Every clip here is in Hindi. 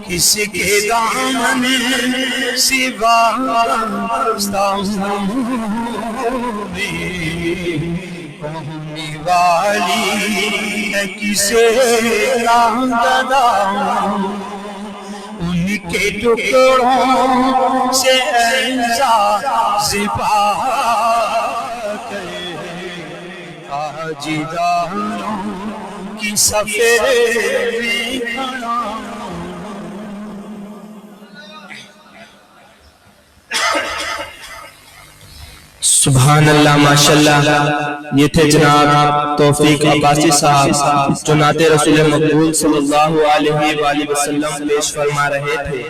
किसके दामन सिवा कहने वाली है किसे गदा उनके टुकड़ों से ऐसा सिपा आज दानों की सफेद में खड़ा। सुभान अल्लाह माशाअल्लाह। ये थे जनाब तौफीक अब्बासी साहब जो नाते रसूल मकबूल सल्लल्लाहु अलैहि वसल्लम पेश फरमा रहे थे।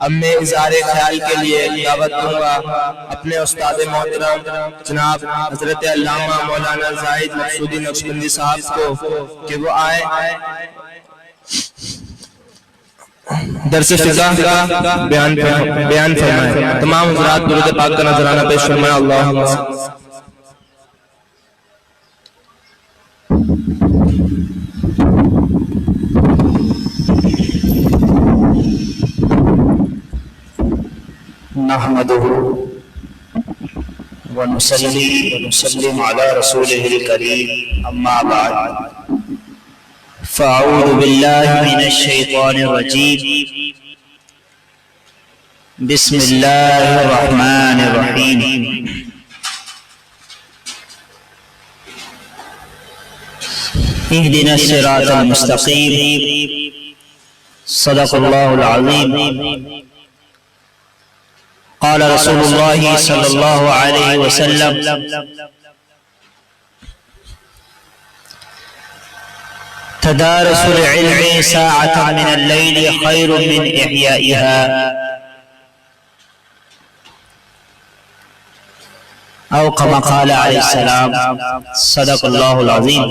अब मैं इज़हारे ख्याल के लिए दावत दूंगा अपने उस्ताद मोहतरम जनाब हजरत अल्लामा मौलाना जाहिद मकसूदी नक्शबंदी साहब को कि वो आए दर्स फिक़ह बयान फरमाए। तमाम हज़रात दुरूद पाक का नजराना पेश फरमाए। अल्लाहुम्मा नहमदुहु व नुसल्ली व नुसल्लिम अला रसूलिहिल करीम अम्मा बाद फ़अऊज़ु बिल्लाहि मिनश शैतानिर रजीम बिस्मिल्लाहिर रहमानिर रहीम। इहदिनस सिरातल मुस्तक़ीम सदक़ल्लाहुल अज़ीम। क़ाल रसूलुल्लाहि सल्लल्लाहु अलैहि वसल्लम तदारुसुल इल्मी साअतन मिनल लैली खैरुम मिन इहयाइहा औ कमा क़ाल अलैहिस्सलाम सदक़ल्लाहुल अज़ीम।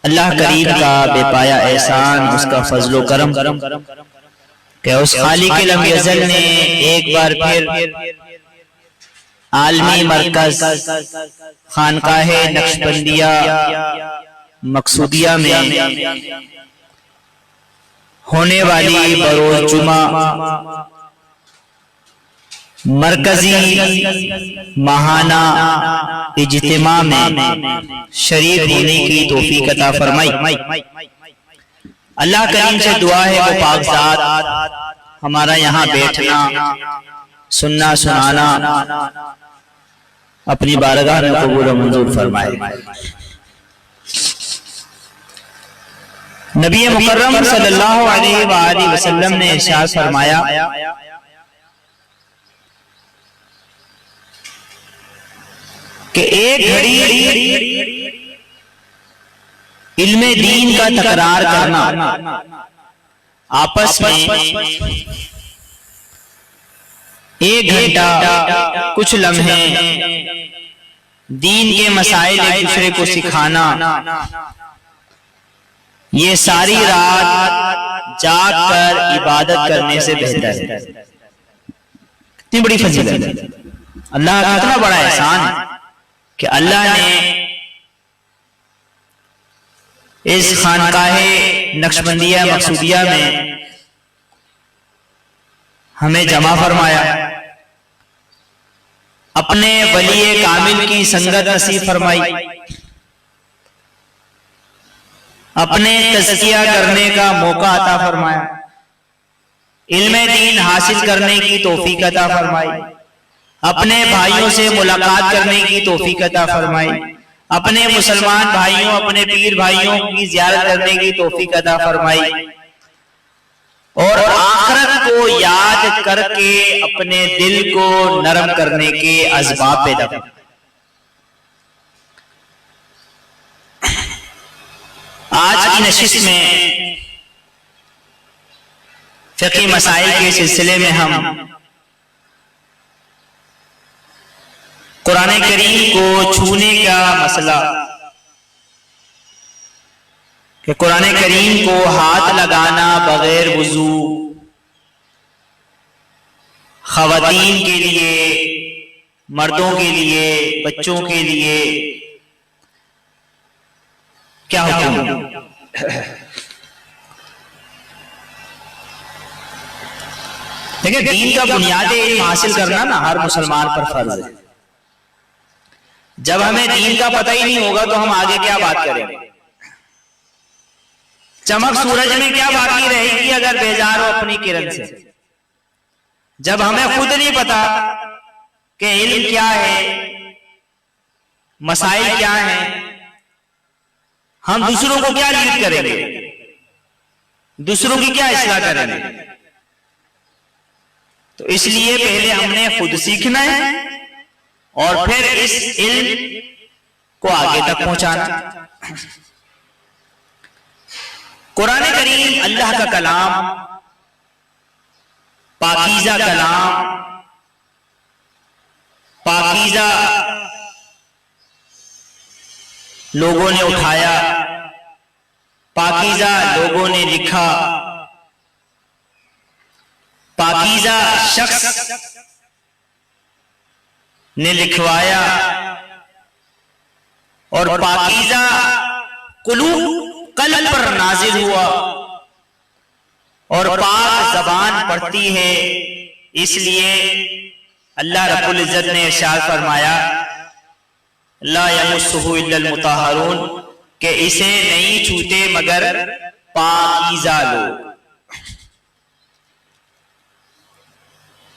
अल्लाह करीम का बेपाया एहसान, उसका फजलो करम कि उस खालिक़ लम यज़ल ने एक बार फिर आलमी मरकज खानकाहे नक्शबंदिया मकसूदिया में होने वाली बरोज़ जुमा मरकजी माहाना इज्तिमा में शरीक होने की तौफीक अता फरमाई। अल्लाह करीम से दुआ है वो पाक ज़ात हमारा यहाँ बैठना सुनना सुनाना अपनी बारगाह में कबूल और मंजूर फरमाए। नबी मुकर्रम सल्लल्लाहु अलैहि वसल्लम ने इरशाद फरमाया कि एक घड़ी इल्मे दीन का तकरार करना, आपस में एक घंटा कुछ लम्हे दीन के मसाइल एक दूसरे को सिखाना, ये सारी रात जाग कर इबादत करने से बेहतर है। कितनी बड़ी फजीलत है, अल्लाह का कितना बड़ा एहसान है कि अल्लाह ने इस खानकाहे नक्शबंदिया मकसूदिया में हमें जमा फरमाया, अपने वली कामिल की संगत नसीब फरमाई, अपने तज़किया करने का मौका अता फरमाया, इल्मे दीन हासिल करने की तौफीक अता फरमाई, अपने भाइयों से मुलाकात करने की तौफीक अता फरमाई, अपने मुसलमान भाइयों अपने पीर भाइयों की ज़ियारत करने की तौफीक अता फरमाई और आखिरत को याद करके अपने दिल को नरम करने के असबाब पैदा कर। आज की नशिस्त में फ़िक़ही मसाइल के सिलसिले में हम कुरान करीम को छूने का मसला कि कुरान करीम को हाथ लगाना बगैर वुजू ख़वातीन के लिए, मर्दों के लिए, बच्चों के लिए क्या हुक्म? देखिए, दीन का बुनियादी इल्म हासिल करना ना हर मुसलमान पर फर्ज है। जब हमें दीन का पता ही नहीं होगा तो हम आगे क्या बात करेंगे। चमक सूरज में क्या बाकी रहेगी अगर बेजार हो अपनी किरण से। जब हमें खुद नहीं पता कि इल्म क्या है, मसाइल क्या है, हम दूसरों को क्या लीड करेंगे, दूसरों की क्या इस्लाह करेंगे। तो इसलिए पहले हमने खुद सीखना है और फिर इस इल्म को आगे तक पहुंचाना। कुरान करीम अल्लाह का कलाम, पाकीज़ा कलाम, पाकीज़ा लोगों ने उठाया, पाकीज़ा लोगों ने लिखा, पाकीज़ा शख्स ने लिखवाया और पाकीज़ा कुलूब कल्ब पर नाजिल हुआ और पाक जबान पढ़ती है। इसलिए अल्लाह रब्बुल इज्जत ने इरशाद फरमाया, ला यमस्सुहु इल्लल मुताहरून, कि इसे नहीं छूते मगर पाकीज़ा लोग,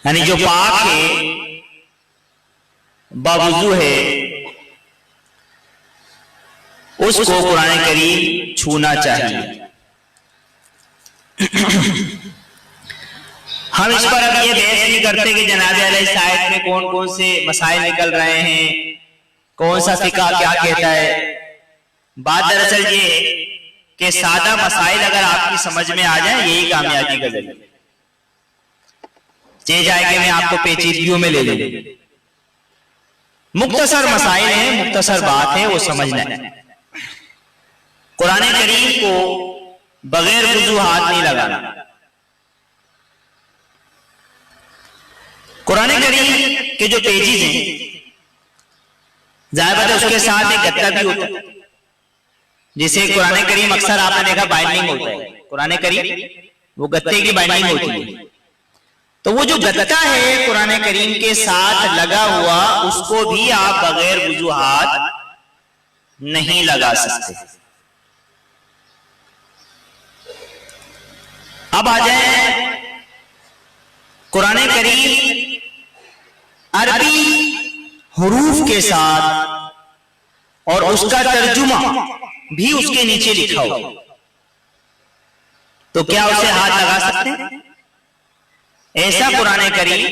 यानी जो पाक है, बावजू है, उसको कुरान करीम छूना चाहिए। हम इस पर अब ये बहस नहीं करते कि जनाज़े अलैहि आयत में कौन कौन से मसाइल निकल रहे हैं, कौन सा फिक़ह क्या कहता है। बात दरअसल ये है कि सादा मसाइल अगर आपकी समझ में आ जाए यही कामयाबी का जरिया। जे जाए कि मैं आपको पेचीदगियों में ले लूं। मुख्तसर मसाइल है, मुख्तसर बात है, वो समझना है। कुरान करीम को बगैर वुजू हाथ नहीं लगाना। कुरान करीम के जो पेजेस हैं, जाहिर बात है उसके साथ एक गत्ता भी होता है, जिसे कुरान करीम अक्सर आपने देखा बाइंडिंग होता है। कुरान करीम वो गत्ते की बाइंडिंग होती है। तो वो जो गत्ता है कुरान करीम के साथ लगा हुआ, उसको भी आप बगैर वुजू हाथ नहीं लगा सकते। अब आ जाए कुरान करीम अरबी हुरूफ के साथ और उसका तर्जुमा भी उसके नीचे लिखा हो, तो क्या उसे हाथ लगा सकते हैं? ऐसा कुरान करीम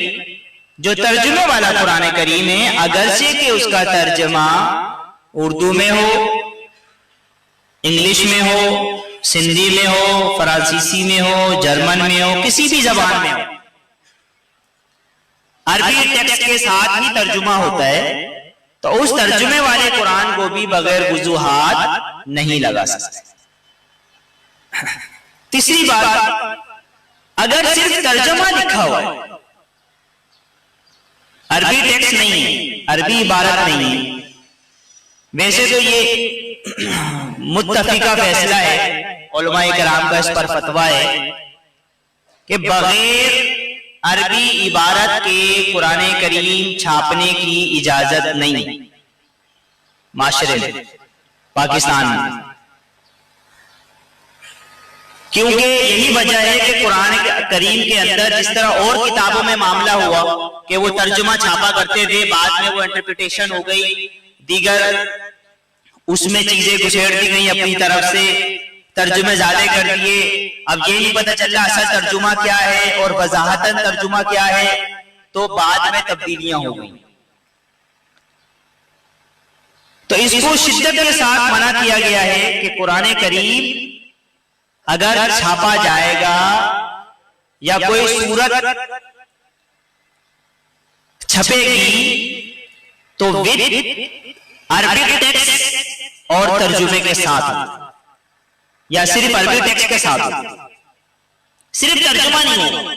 जो तर्जुमे वाला कुरान करीम है, अगरचे कि उसका तर्जमा उर्दू में हो, इंग्लिश में हो, सिंधी में हो, फरांसीसी में हो, जर्मन में हो, किसी भी जबान में हो, अरबी टेक्स्ट के साथ ही तर्जुमा होता है, तो उस तर्जुमे वाले कुरान को भी बगैर वुजू हाथ नहीं लगा सकते। तीसरी बात, अगर सिर्फ तर्जुमा लिखा हुआ है, अरबी टेक्स्ट नहीं है, अरबी इबारत नहीं है, वैसे तो ये मुत्तफिका फैसला है, उलमाए किराम का इस पर फतवा है कि बगैर अरबी इबारत के कुरान करीम छापने की इजाजत नहीं माशरे में, पाकिस्तान में। क्योंकि यही वजह है कि कुरान करीम के अंदर जिस तरह और किताबों में मामला हुआ कि वो तर्जुमा छापा करते थे, बाद में वो इंटरप्रिटेशन हो गई, दीगर उसमें चीजें घुसेड़ दी गई अपनी तरफ से, तर्जुमे ज्यादा कर दिए। अब ये नहीं पता चल रहा असल तर्जुमा क्या है और वजाहतन तर्जुमा क्या है, तो बाद में तब्दीलियां हो गई। तो इसको शिद्दत के साथ मना किया गया है कि कुरान करीम अगर छापा जाएगा या कोई सूरत छपेगी तो विद अरबिक टेक्स्ट और तर्जुमे के साथ, या सिर्फ अरबी टेक्स्ट के साथ, सिर्फ तर्जुमा नहीं होगा।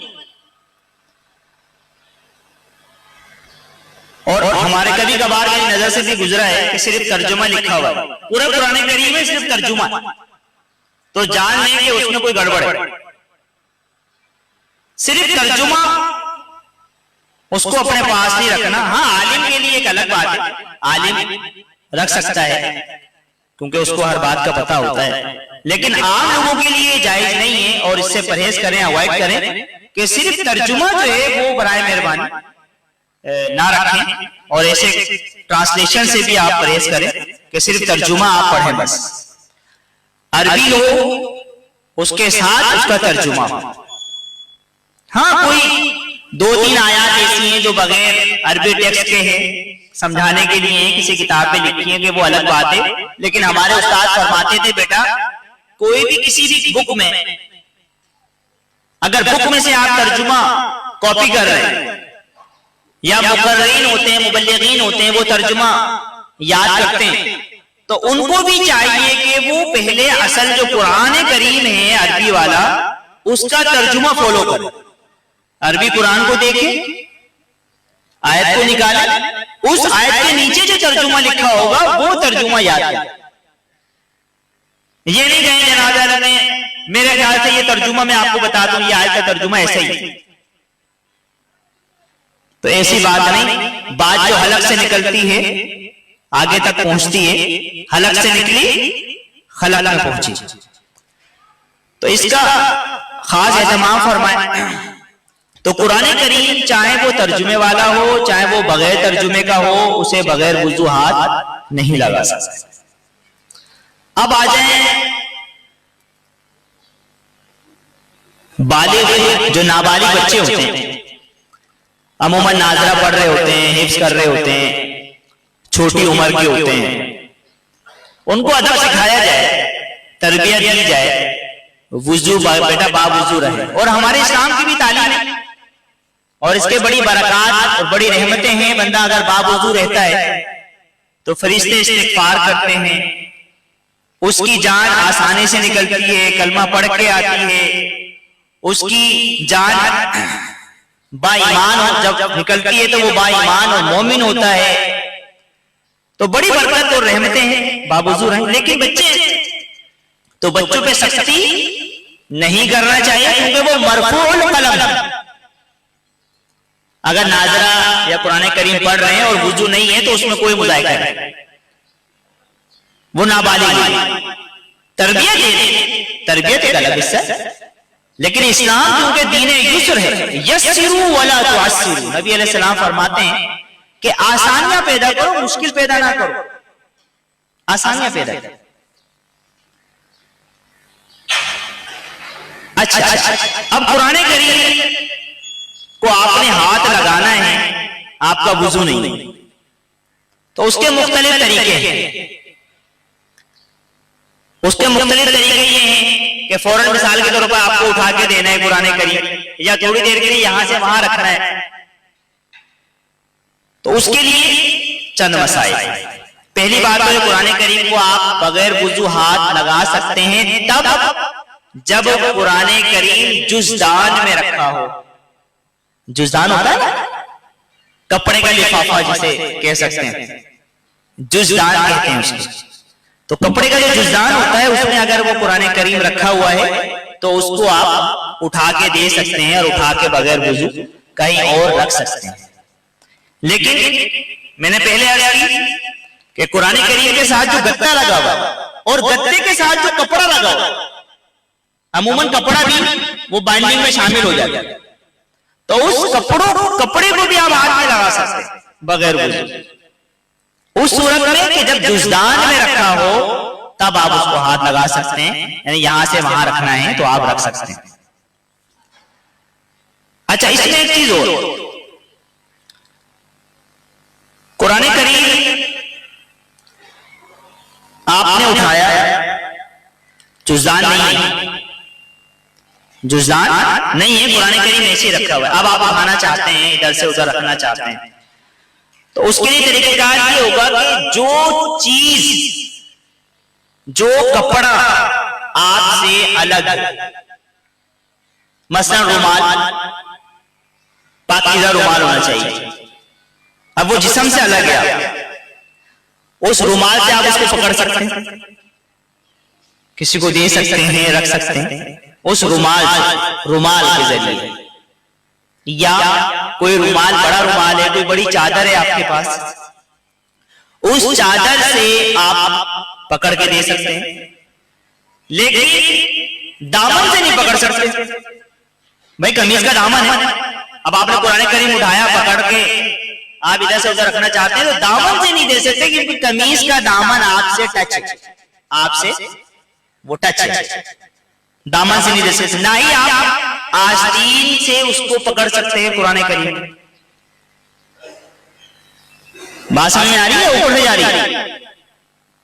और हमारे कभी कभार मेरी नजर से भी गुजरा है कि सिर्फ तर्जुमा लिखा हुआ है, पूरा कुरान करीम में सिर्फ तर्जुमा, तो जान लें कि उसमें कोई गड़बड़ है। सिर्फ तर्जुमा उसको अपने पास नहीं रखना। हाँ, आलिम के लिए एक अलग बात है, आलिम रख सकता है क्योंकि उसको हर बात का पता होता है, लेकिन आम लोगों के लिए जायज नहीं है। और इससे परहेज करें, अवॉइड करें कि सिर्फ तर्जुमा जो है वो बराए मेहरबानी ना रखें, और ऐसे ट्रांसलेशन से भी आप परहेज करें कि सिर्फ तर्जुमा आप पढ़ें बस। अरबी हो उसके साथ उसका तर्जुमा हो। हाँ, कोई 2-3 आयात ऐसी हैं जो बगैर अरबी टेक्स्ट के हैं, समझाने के लिए हैं, किसी किताब में लिखी है कि वो अलग बात है, लेकिन हमारे उस्ताद फरमाते थे बेटा कोई भी किसी भी बुक में, अगर बुक में से आप तर्जुमा कॉपी कर रहे हैं या मुकर्रीन होते हैं, मुबल्लिगीन होते हैं, वो तर्जुमा याद करते हैं, तो उनको भी चाहिए कि वो पहले असल जो कुरान करीम है अरबी वाला उसका तर्जुमा फॉलो करें। अरबी कुरान को देखें, आयत को निकालें, उस आयत के नीचे जो तर्जुमा लिखा होगा वो तर्जुमा याद करें। ये नहीं कहें जनाब ने मेरे ख्याल से ये तर्जुमा मैं आपको बता दूं, ये आयत का तर्जुमा ऐसा ही है, तो ऐसी बात नहीं। बात जो हलक से निकलती है आगे तक पहुंचती है, हलक से निकली खलक में पहुंची, तो इसका खास एहतमाम फरमाए। तो कुरान करीम चाहे वो तर्जुमे वाला हो चाहे वो बगैर तर्जुमे का हो, उसे बगैर वुजू हाथ नहीं लगा सकते। अब आ जाए बालिग, जो नाबालिग बच्चे होते हैं, अमूमन नाजरा पढ़ रहे होते हैं, हिफ्ज कर रहे होते हैं, छोटी उम्र के होते हैं, उनको अदब सिखाया जाए, तरबियत दी जाए, वुजू बेटा बावुजू रहे। और हमारे इस्लाम की भी तालीम है और इसके बड़ी बरकत और बड़ी रहमतें हैं। बंदा अगर बावुजू रहता है तो फरिश्ते इस्तिग़फ़ार करते हैं, उसकी जान आसानी से निकलती है, कलमा पढ़ के आती है, उसकी जान बाईमान जब निकलती है तो वो बाईमान और मोमिन होता है। तो बड़ी बरकत और रहमतें हैं बावुजू रहे। लेकिन तो बच्चों पे सख्ती नहीं करना चाहिए क्योंकि वो मरफूउल कलम, अगर नाजरा या कुरान करीम पढ़ रहे हैं और वुजू नहीं है तो उसमें कोई मुज़ाहिरा नहीं, वो नाबालिग। तरबियत एक अलग हिस्सा, लेकिन इस्लाम क्योंकि दीन युस्र है, यस्सिरू वला तुअस्सिरू, नबी अलैहि सलाम फरमाते हैं कि आसानियां पैदा करो, मुश्किल पैदा ना करो, आसानियां पैदा करो। अच्छा, अब कुरान करीम को आपने हाथ लगाना है, आपका वुजू नहीं, तो उसके मुख्तलिफ तरीके हैं। उसके मुख्तलिफ तरीके ये हैं कि फौरन मिसाल के तौर पर आपको उठा के देना है कुरान करीम, या थोड़ी देर के लिए यहां से वहां रखना है, तो उसके लिए चंद मसाइल। पहली बात तो कुरान करीम को आप बगैर वुजू हाथ लगा सकते हैं तब जब कुरान करीम जुज़दान में रखा हो। जुज़दान होता है ना, कपड़े का लिफाफा जिसे कह सकते हैं, जुज़दान कहते हैं उसको। तो कपड़े का जो जुज़दान होता है उसमें अगर वो कुरान करीम रखा हुआ है तो उसको आप उठा के दे सकते हैं और उठा के बगैर वुजू कहीं और रख सकते हैं। लेकिन मैंने पहले अर्ज़ की कि कुरान करीम के साथ जो गत्ता लगा हुआ और गत्ते के साथ जो कपड़ा लगा हुआ, अमूमन कपड़ा भी वो बाइंडिंग में शामिल हो जाता है, तो उस कपड़े को भी आप हाथ में लगा सकते हैं बगैर वुजू, उस सूरत में कि जब जुज़दान में रखा हो तब आप उसको हाथ लगा सकते हैं, यानी यहां से वहां रखना है तो आप रख सकते हैं। अच्छा, इसमें एक चीज और, कुरान करीम आपने उठाया, जुज़दान नहीं है, जुज़दान नहीं है, कुरान करीम ऐसे ही रखा हुआ है। अब आप उठाना चाहते हैं, इधर से उधर रखना चाहते हैं, तो उसके लिए तरीकेकार ये होगा कि जो चीज, जो कपड़ा आपसे अलग, मसलन रुमाल, पाकीज़ा रुमाल होना चाहिए, अब वो जिस्म से अलग है, उस रुमाल से आप उसको पकड़ सकते हैं, किसी को दे सकते हैं, रख सकते हैं, उस रुमाल के जरिए या कोई रुमाल, बड़ा रुमाल है, कोई बड़ी चादर है आपके पास, उस चादर से आप पकड़ के दे सकते हैं, लेकिन दामन से नहीं पकड़ सकते। भाई कमीज का दामन है, अब आपने कुरान करीम उठाया, पकड़ के आप इधर से उधर रखना चाहते हैं तो दामन से नहीं दे सकते, क्योंकि कमीज का दामन आपसे टच है, आपसे वो टच है, दामन से नहीं दे सकते। ना ही आप आस्तीन से उसको पकड़ सकते हैं कुरान करीम। बात समझ में आ रही है? ऊपर से जा रही है,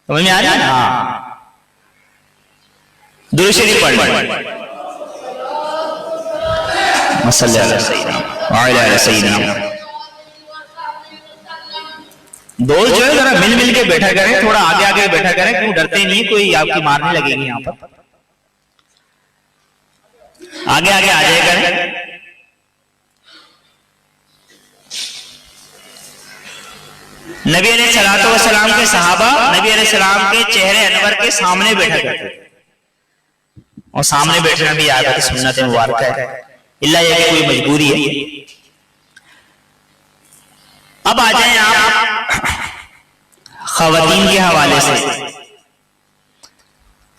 समझ में आ रही है? हाँ, दुरूद शरीफ पढ़ दोस्त जो है जरा मिल मिल के बैठा करें, थोड़ा आगे आगे बैठा करें, क्यों डरते नहीं, कोई आपकी मारने लगेगी यहां पर, आगे आगे आ जाए करें। नबी अलैहिस्सलातु वस्सलाम के सहाबा नबी अलैहिस्सलाम के चेहरे अनवर के सामने बैठा करते थे, और सामने बैठना भी आदत सुन्नत मुबारक है, इल्ला ये कि कोई मजबूरी है। अब आ जाए आप खवातीन के हवाले से।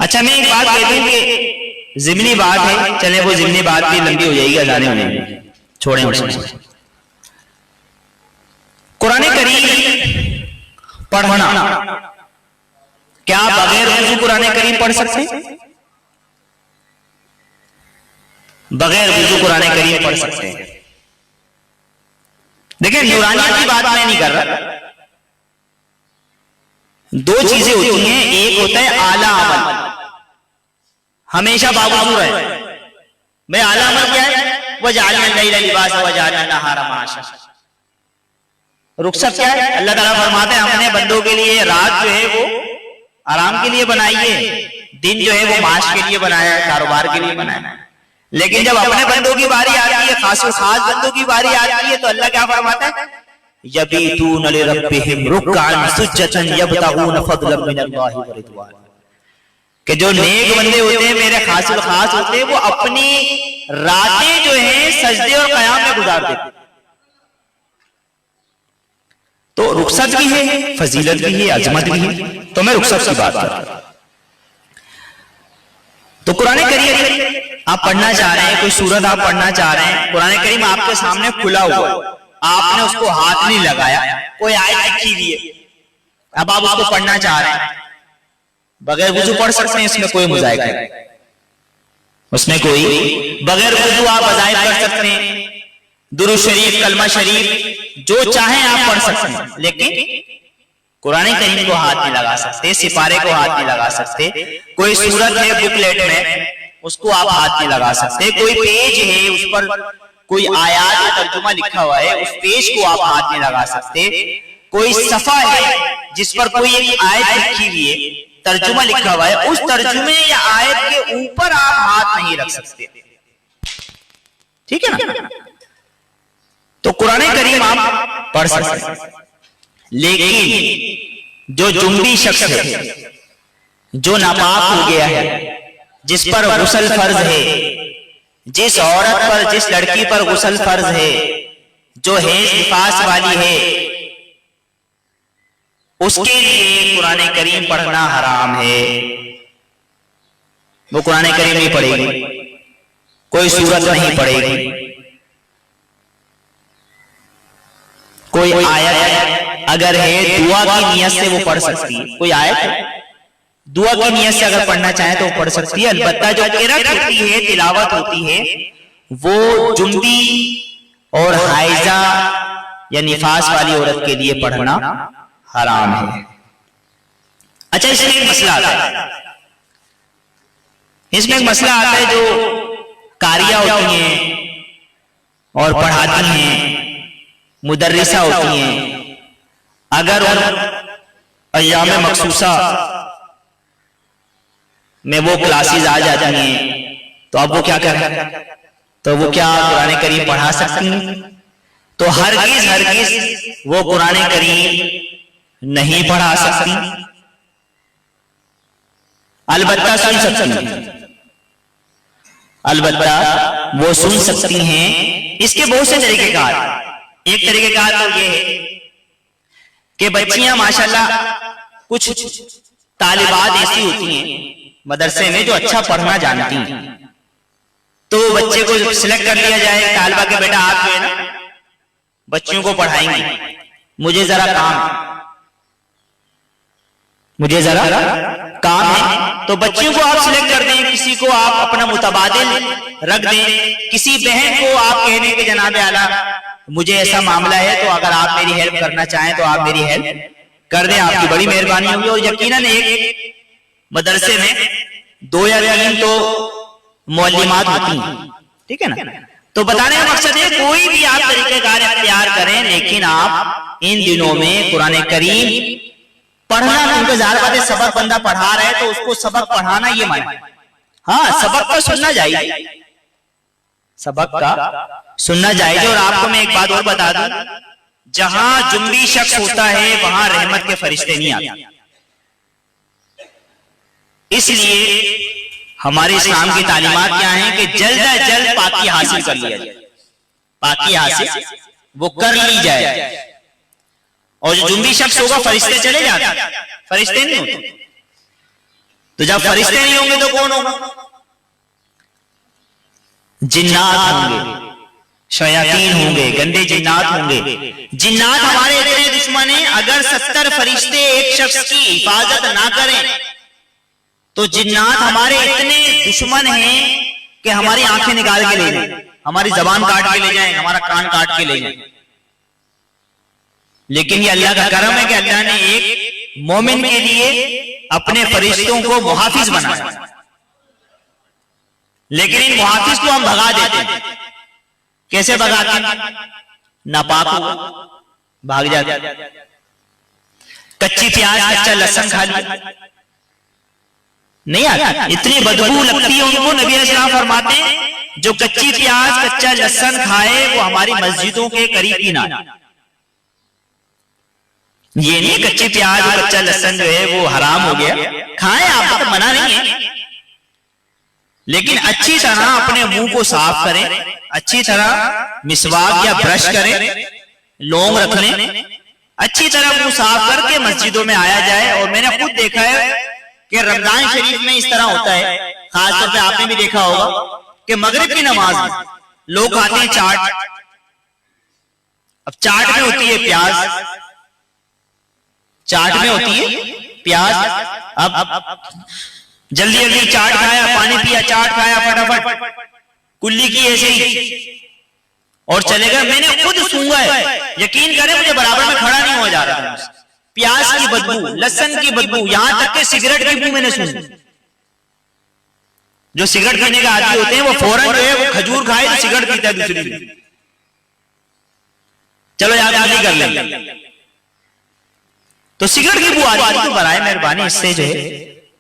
अच्छा, मैं एक बात कहती हूँ कि ज़िमनी बात है, चले वो ज़िमनी बात भी लंबी हो जाएगी, अजाने होने छोड़ें उसमें। कुरान करीम पढ़ना, क्या बगैर वज़ू कुरान करीम पढ़ सकते हैं? बगैर वज़ू कुरान करीम पढ़ सकते हैं। देखिए, नूरानियत की बात मैं नहीं कर रहा, दो चीजें होती हैं, एक होता है आला अमल, हमेशा बावजूद रहे। भाई आला अमल क्या है? वजअलना लैला लिबासा वजअलना नहारा माशा। रुखसत क्या है? अल्लाह ताला फरमाते हैं हमने बंदों के लिए रात जो है वो आराम के लिए बनाई है, दिन जो है वो माश के लिए बनाया है, कारोबार के लिए बनाया है। लेकिन जब अपने बंदों की बारी आती है, खास बंदों की बारी आती है, तो अल्लाह क्या फरमाता है? यबीतून लिरब्बिहिम रुक्अन सुज्जदन यब्तगून फदलन मिनल्लाहि व रिदवान। कि जो नेक बंदे होते हैं, मेरे खास होते हैं, वो अपनी रातें जो है सजदे और क़याम में गुजार देते हैं। तो रुखसत भी है, फजीलत भी है, अजमत भी है। तो मैं रुखसत की बात कर रहा हूं। तो कुरान करीम आप पढ़ना चाह रहे हैं, कोई सूरत आप पढ़ना चाह रहे हैं, कुरान करीम आपके सामने खुला हुआ, आपने उसको हाथ नहीं लगाया, कोई आयत लिखी हुई है, अब आप उसको पढ़ना चाह रहे हैं, बगैर वुजू पढ़ सकते हैं, इसमें कोई मुजाहिदा नहीं, उसमें कोई बगैर वुजू आप अज़ाइर कर सकते हैं, दुरूद शरीफ, कलमा शरीफ जो चाहे आप पढ़ सकते हैं, लेकिन कुरान करीम को हाथ नहीं लगा सकते, सिपारे को हाथ नहीं लगा सकते। कोई सूरत है बुकलेट में, उसको आप हाथ नहीं लगा सकते। कोई पेज है, उस पर कोई आयात या तर्जुमा लिखा हुआ है, उस पेज को आप हाथ नहीं लगा सकते। कोई सफा है जिस पर कोई एक आयत लिखी हुई है, तर्जुमा लिखा हुआ है, उस तर्जुमे या आयत के ऊपर आप हाथ नहीं रख सकते, ठीक है ना? तो कुरान करीम आप पढ़ सकते हैं, लेकिन जो जुम्बी शख्स है, जो नापाक हो गया है, जिस पर गुस्ल फर्ज है, जिस औरत पर, जिस लड़की पर गुस्ल फर्ज है, जो हैज निफास वाली है, उसके लिए कुरान करीम पढ़ना हराम है। वो कुरान करीम नहीं पढ़ेगी, कोई सूरत नहीं पढ़ेगी, कोई आयत अगर है दुआ की नियत से वो पढ़ सकती है, कोई आयत दुआ की नियत से अगर पढ़ना चाहे तो वो पढ़ सकती है। अलबत्ता जो किरात होती है, तिलावत होती है, वो जुम्बी और हाइजा या निफास वाली औरत के लिए पढ़ना हराम है। अच्छा, इसमें एक मसला आता है, इसमें एक मसला आता है, जो कारिया होती हैं और पढ़ाती हैं, मुदर्रिसा होती हैं, अगर उन अय्याम मखसूसा में वो क्लासेस आ जाती हैं, तो अब वो क्या करें? तो वो क्या कुरान करीम पढ़ा सकती हैं? तो हरगिज वो कुरान करीम नहीं पढ़ा सकती, अलबत्ता सुन सकती हैं, अलबत्ता वो सुन सकती हैं, इसके बहुत से तरीकेकार। एक तरीकेकार तो ये है कि बच्चियां माशाल्लाह कुछ तालिबात ऐसी होती हैं मदरसे में जो अच्छा पढ़ना जानती हैं, तो बच्चे को सिलेक्ट कर लिया जाए तालिबा के बेटा आप जो है ना बच्चियों को पढ़ाएंगे, मुझे जरा काम है, तो बच्चियों को आप सिलेक्ट कर दें, किसी को आप अपना मुतबादिल रख दें, किसी बहन को आप कहने के जनाब आला मुझे ऐसा मामला है तो अगर आप मेरी हेल्प करना चाहें तो आप मेरी हेल्प कर दें, आपकी बड़ी मेहरबानी होगी। और यकीनन एक मदरसे में 2 या 3 तो मौलिमात होती हैं, ठीक है ना। तो बताने का मकसद है कोई भी आप तरीकेकार इख्तियार करें, लेकिन आप इन दिनों में कुरान करीम पढ़ना, क्योंकि ज़ाहिर बात है सबक बंदा पढ़ा रहा है तो उसको सबक पढ़ाना ये माने। हाँ, सबक का सुनना जायज़, सबक का सुनना जायज़। और आपको मैं एक बात और बता दूं, जहां जुम्बी शख्स होता है वहां रहमत के फरिश्ते नहीं आते। इसलिए हमारे इस्लाम की तालीमात क्या है कि जल्द अज जल्द पाकी हासिल कर लिया जाए, पाकी हासिल वो कर ली जाए। और जो जुम्बी शख्स होगा फरिश्ते चले जाते, फरिश्ते नहीं होते। तो जब फरिश्ते नहीं होंगे तो कौन होगा? जिन्नात होंगे, शयातीन होंगे, गंदे जिन्नात होंगे। जिन्नात हमारे इतने दुश्मन हैं, अगर 70 फरिश्ते एक शख्स की हिफाजत ना करें तो जिन्नात हमारे इतने दुश्मन हैं कि हमारी आंखें निकाल के ले जाएं, हमारी जबान काट के ले जाएं, हमारा कान काट के ले जाएं। लेकिन ये अल्लाह का करम है कि अल्लाह ने एक मोमिन के लिए अपने फरिश्तों को मुहाफिज बनाया, लेकिन इन मुहाफिज को हम भगा देते हैं। कैसे भगाते हैं? नापाक हो भाग जाते, कच्ची प्याज कच्चा लहसुन खा लिया नहीं आता, इतनी बदबू लगती है उनको। नबी अलैहिस्सलाम फरमाते हैं जो कच्ची प्याज कच्चा लहसुन खाए वो हमारी मस्जिदों के करीब ही ना। ये नहीं कच्ची प्याज और कच्चा लहसुन जो है वो हराम हो गया, खाएं आप, तो मना नहीं है, लेकिन अच्छी तरह अपने मुंह को साफ करें, अच्छी तरह मिसवाक या ब्रश करें, लौंग रख लें, अच्छी तरह मुंह साफ करके मस्जिदों में आया जाए। और मैंने खुद देखा है कि रमजान शरीफ में इस तरह होता है, खासतौर पे आपने भी देखा होगा कि मगरिब की नमाज में लोग खाते हैं चाट। अब चाट में होती है प्याज, चाट में होती है प्याज। अब जल्दी जल्दी चाट खाया, पानी पिया, चाट खाया, फटाफट कुल्ली की ऐसे ही और चले गए। मैंने खुद सूंघा है, यकीन करें मुझे बराबर में खड़ा नहीं हो जा रहा था। प्याज की बदबू, लहसुन की बदबू, यहां तक के सिगरेट की बदबू मैंने सुनी। जो सिगरेट पीने का आदी होते हैं वो फौरन जो है वो खजूर खाए तो सिगरेट पीता है दूसरी। चलो यार आदि कर लेंगे, तो सिगरेट की बदबू आती तो बराए मेहरबानी इससे जो है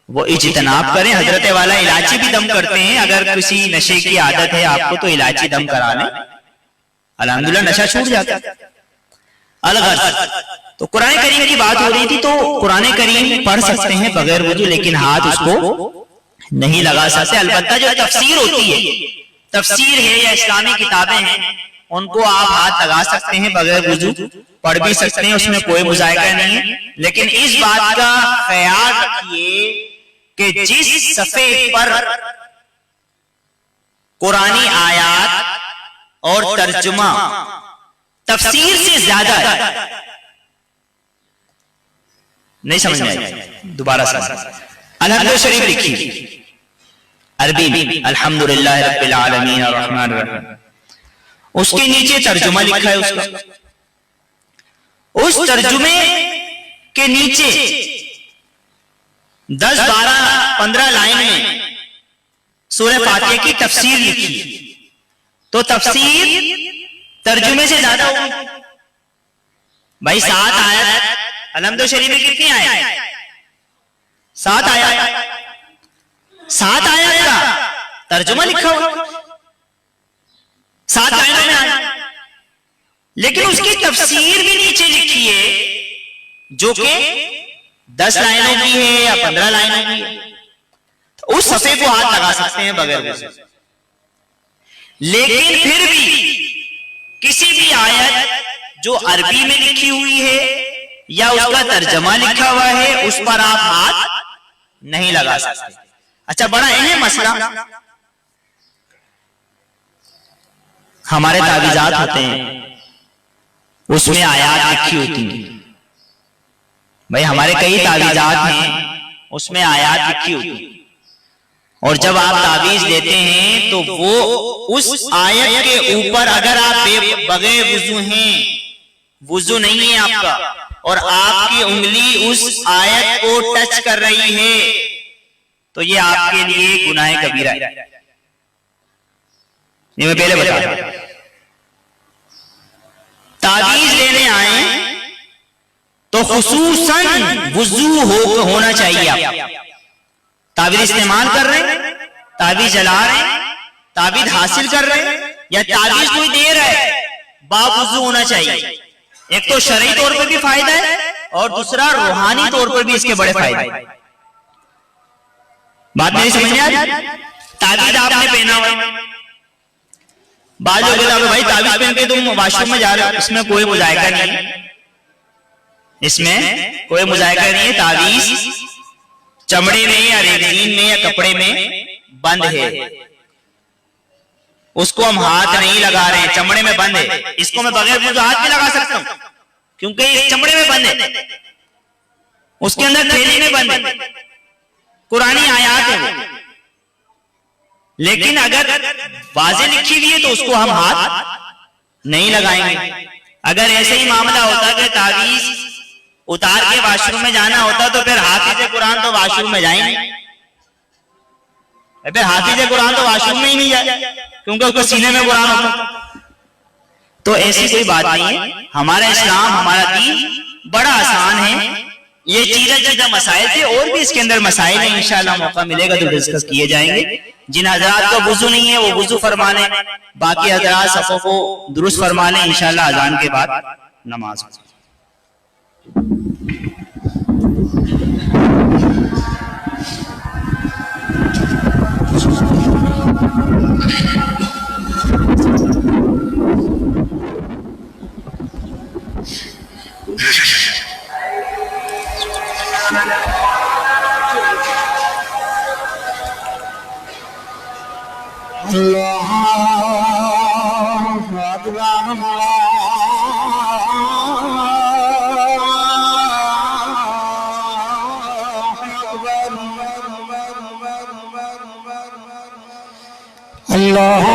वो इज्तनाब करें। हजरत वाला इलायची भी दम करते हैं, अगर किसी नशे की आदत है आपको तो इलायची दम करा लें, अल्हम्दुलिल्लाह नशा छूट जाता है। अलग तो कुरान करीम की बात हो रही थी, तो कुरान करीम पढ़ सकते हैं बगैर वजू, लेकिन हाथ उसको नहीं लगा सकते। अलबत्ता जो तफसीर होती है, तफसीर है या इस्लामी किताबें हैं, उनको आप हाथ लगा सकते हैं बगैर वजू, पढ़ भी सकते हैं, उसमें कोई मुजायका नहीं है। लेकिन इस बात का ख्याल रखिए कि जिस सफ़े पर कुरानी आयात और तर्जुमा तफसीर से ज्यादा है, नहीं समझ में आया, दोबारा समझ। अलहम्दुलिल्लाह शरीफ लिखी अरबी में, अल्हम्दुलिल्लाह रब्बिल आलमीन अर्रहमानिर रहीम, उसके नीचे तर्जुमा लिखा है उसका। उस तर्जुमे के नीचे 10, 12, 15 लाइन में सूरह फातिहा की तफसीर लिखी है। तो तफसीर तर्जुमे से ज्यादा होगी भाई। 7 आयत अलहम्दुलिल्लाह शरीफ में कितनी आयत? 7 आयत, 7 आयत का तर्जुमा लिखा हुआ 7 लाइनों में आया, लेकिन उसकी तफसीर भी नीचे लिखी है जो कि 10 लाइनों की है या 15 लाइनों की है। तो उस सफ़े को हाथ लगा सकते हैं बगैर वजू, लेकिन फिर भी किसी भी आयत जो अरबी में लिखी हुई है या उसका तर्जमा लिखा हुआ है उस पर आप हाथ नहीं लगा सकते। अच्छा, बड़ा अहम मसला, हमारे तावीज़ात होते हैं उसमें आयत लिखी होती है। भाई हमारे कई तावीज़ात हैं उसमें आयत लिखी होती है, और जब आप तावीज देते हैं तो वो उस आयत के ऊपर अगर आप बगैर वुजू हैं, वुजू नहीं है आपका, और आपकी उंगली उस आयत को टच कर रही है तो ये आपके लिए गुनाह कबीरा है। ये मैं पहले बता रहा। तावीज लेने आए तो खुसूसन वुजू होना चाहिए। आप तावीज इस्तेमाल कर रहे हैं, तावीज जला रहे हैं, तावीज हासिल कर रहे हैं, या तावीज कोई दे रहा है, बावुजू होना चाहिए। एक तो शरई तौर पर भी फायदा है और दूसरा रूहानी तौर पर भी इसके बड़े फायदे हैं। बात मेरी समझ में आ रही? तावीज आपने पहना हुआ, बाद में भाई तावीज पहन के तुम वॉशरूम में जा रहे हो, इसमें कोई मुजायका नहीं है, इसमें कोई मुजायका नहीं है। तावीज चमड़े में या रेगजीन में या कपड़े में बंद है, उसको हम हाथ नहीं लगा रहे हैं, चमड़े में बंद है। इसको मैं बगैर वुजू हाथ भी लगा सकता हूं क्योंकि ये चमड़े में बंद है, उसके अंदर थैली में बंद है, कुरानी आयत है वो। लेकिन अगर वाज़े लिखी हुई है तो उसको हम हाथ नहीं लगाएंगे। अगर ऐसे ही मामला होता कि तावीज उतार के वॉशरूम में जाना होता तो फिर हाफिज कुरान तो वॉशरूम में जाएंगे, फिर हाफिज कुरान तो वॉशरूम में ही नहीं जाए क्योंकि उसको सीने में कुरान होता। तो ऐसी कोई बात नहीं है। हमारा इस्लाम, हमारा दीन बड़ा आसान है। ये चीज़ें मसाइल थे और भी इसके अंदर मसाइल हैं, इंशाअल्लाह मौका मिलेगा तो डिस्कस किए जाएंगे। जिन हजरात का वुजू नहीं है वो वुजू फरमा लें, बाकी हजरात सफों को दुरुस्त फरमा लें, इंशाअल्लाह अजान के बाद नमाज। अल्लाह